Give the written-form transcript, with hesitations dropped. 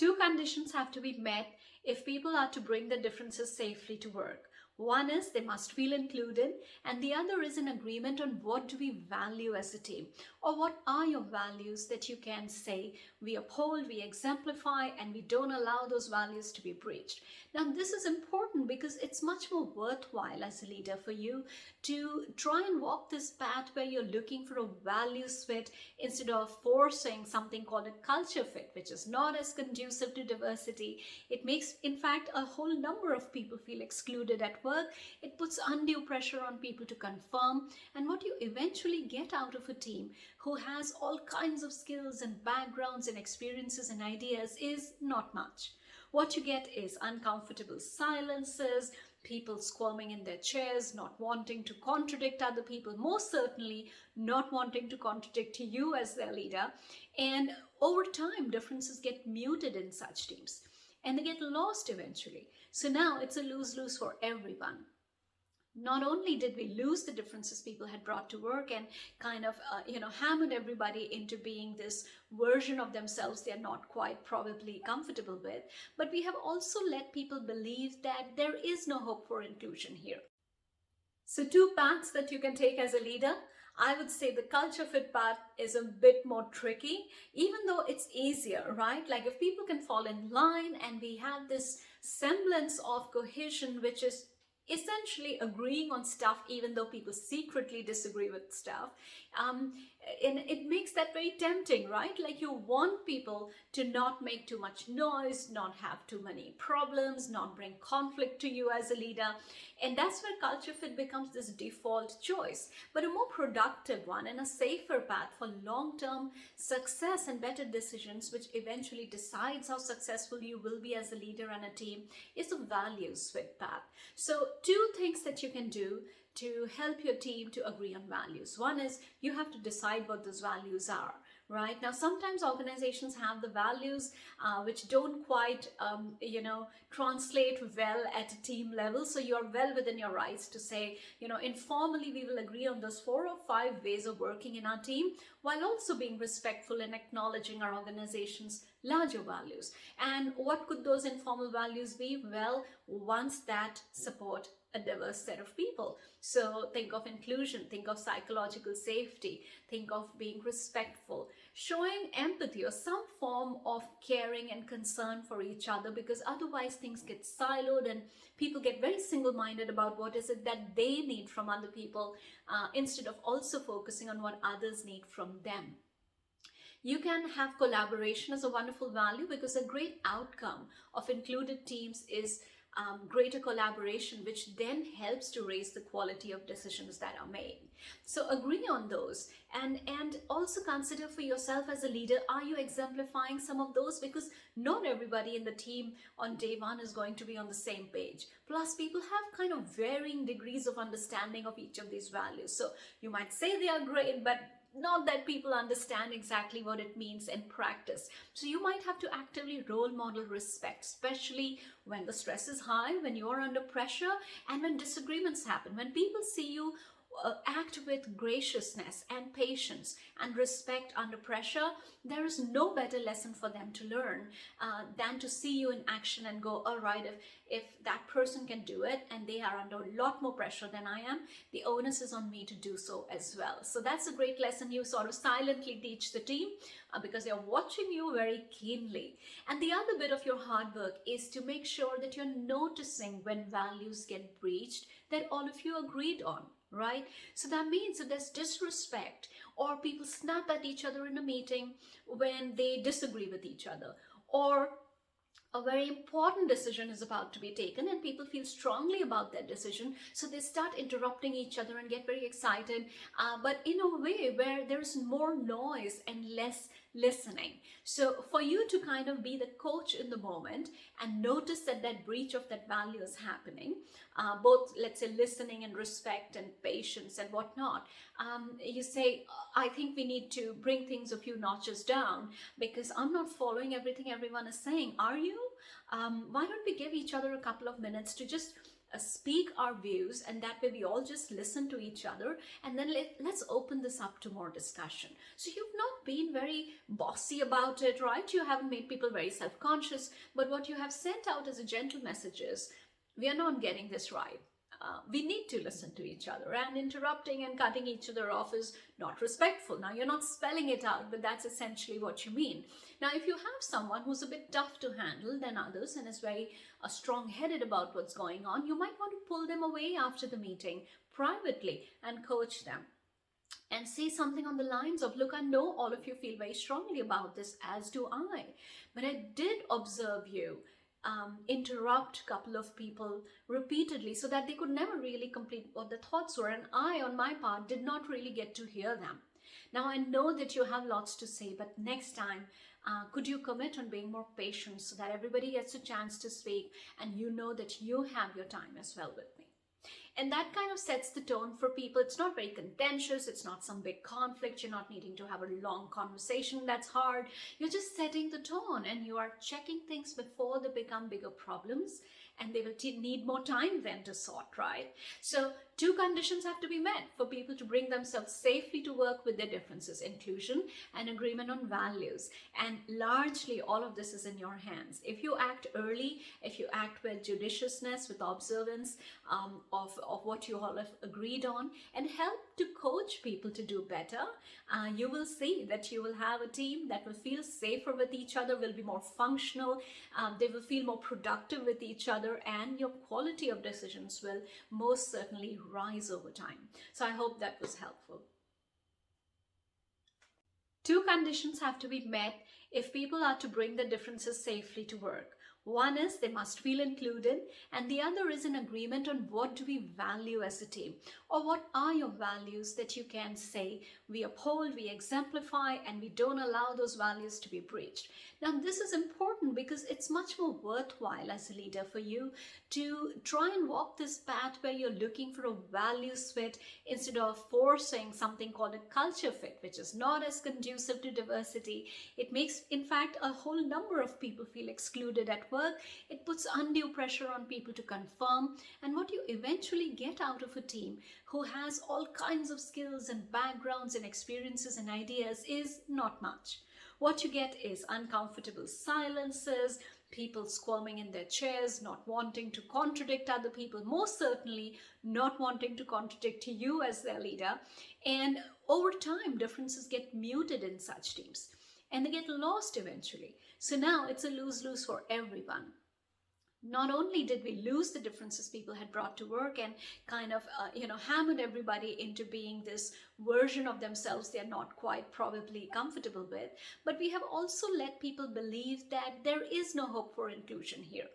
Two conditions have to be met if people are to bring their differences safely to work. One is they must feel included, and the other is an agreement on what do we value as a team, or what are your values that you can say we uphold, we exemplify, and we don't allow those values to be breached. Now, this is important because it's much more worthwhile as a leader for you to try and walk this path where you're looking for a values fit instead of forcing something called a culture fit, which is not as conducive to diversity. It makes, in fact, a whole number of people feel excluded at work. It puts undue pressure on people to conform, and what you eventually get out of a team who has all kinds of skills and backgrounds and experiences and ideas is not much. What you get is uncomfortable silences, people squirming in their chairs, not wanting to contradict other people, most certainly not wanting to contradict you as their leader. And over time, differences get muted in such teams and they get lost eventually. So now it's a lose-lose for everyone. Not only did we lose the differences people had brought to work and kind of, hammered everybody into being this version of themselves they're not quite probably comfortable with, but we have also let people believe that there is no hope for inclusion here. So two paths that you can take as a leader. I would say the culture fit path is a bit more tricky, even though it's easier, right? Like if people can fall in line and we have this semblance of cohesion, which is essentially agreeing on stuff even though people secretly disagree with stuff, and it makes that very tempting, right? Like you want people to not make too much noise, not have too many problems, not bring conflict to you as a leader, and that's where culture fit becomes this default choice. But a more productive one and a safer path for long-term success and better decisions, which eventually decides how successful you will be as a leader and a team, is a values fit path. So two things that you can do to help your team to agree on values. One is you have to decide what those values are, right? Now, sometimes organizations have the values which don't quite, translate well at a team level. So you're well within your rights to say, informally, we will agree on those 4 or 5 ways of working in our team, while also being respectful and acknowledging our organization's larger values. And what could those informal values be? Well, ones that support a diverse set of people. So think of inclusion, think of psychological safety, think of being respectful, showing empathy or some form of caring and concern for each other, because otherwise things get siloed and people get very single-minded about what is it that they need from other people instead of also focusing on what others need from them. You can have collaboration as a wonderful value, because a great outcome of included teams is greater collaboration, which then helps to raise the quality of decisions that are made. So agree on those, and also consider for yourself as a leader, are you exemplifying some of those? Because not everybody in the team on day one is going to be on the same page. Plus, people have kind of varying degrees of understanding of each of these values. So you might say they are great, but not that people understand exactly what it means in practice. So you might have to actively role model respect, especially when the stress is high, when you're under pressure, and when disagreements happen. When people see you act with graciousness and patience and respect under pressure, there is no better lesson for them to learn than to see you in action and go, all right, if that person can do it and they are under a lot more pressure than I am, the onus is on me to do so as well. So that's a great lesson you sort of silently teach the team because they're watching you very keenly. And the other bit of your hard work is to make sure that you're noticing when values get breached that all of you agreed on. Right? So that means that there's disrespect, or people snap at each other in a meeting when they disagree with each other, or a very important decision is about to be taken and people feel strongly about that decision, so they start interrupting each other and get very excited, but in a way where there's more noise and less listening. So for you to kind of be the coach in the moment and notice that that breach of that value is happening, both, let's say, listening and respect and patience and whatnot, you say, I think we need to bring things a few notches down because I'm not following everything everyone is saying. Are you? Why don't we give each other a couple of minutes to just speak our views, and that way we all just listen to each other, and then let's open this up to more discussion. So you've not been very bossy about it, right? You haven't made people very self-conscious, but what you have sent out as a gentle message is, we are not getting this right. We need to listen to each other, and interrupting and cutting each other off is not respectful. Now, you're not spelling it out, but that's essentially what you mean. Now, if you have someone who's a bit tough to handle than others and is very strong-headed about what's going on, you might want to pull them away after the meeting privately and coach them and say something on the lines of, look, I know all of you feel very strongly about this, as do I, but I did observe you interrupt a couple of people repeatedly so that they could never really complete what the thoughts were, and I, on my part, did not really get to hear them. Now, I know that you have lots to say, but next time, could you commit on being more patient so that everybody gets a chance to speak, and you know that you have your time as well with me? And that kind of sets the tone for people. It's not very contentious. It's not some big conflict. You're not needing to have a long conversation that's hard. You're just setting the tone, and you are checking things before they become bigger problems, and they will need more time then to sort, right? So 2 conditions have to be met for people to bring themselves safely to work with their differences: inclusion and agreement on values. And largely all of this is in your hands. If you act early, if you act with judiciousness, with observance of what you all have agreed on, and help to coach people to do better, you will see that you will have a team that will feel safer with each other, will be more functional, they will feel more productive with each other, and your quality of decisions will most certainly rise over time. So I hope that was helpful. 2 conditions have to be met if people are to bring their differences safely to work. One is they must feel included, and the other is an agreement on what do we value as a team, or what are your values that you can say we uphold, we exemplify, and we don't allow those values to be breached. Now, this is important because it's much more worthwhile as a leader for you to try and walk this path where you're looking for a values fit instead of forcing something called a culture fit, which is not as conducive to diversity. It makes, in fact, a whole number of people feel excluded at work. It puts undue pressure on people to conform, and what you eventually get out of a team who has all kinds of skills and backgrounds and experiences and ideas is not much. What you get is uncomfortable silences, people squirming in their chairs, not wanting to contradict other people, most certainly not wanting to contradict you as their leader. And over time, differences get muted in such teams, and they get lost eventually. So now it's a lose-lose for everyone. Not only did we lose the differences people had brought to work and kind of, hammered everybody into being this version of themselves they're not quite probably comfortable with, but we have also let people believe that there is no hope for inclusion here.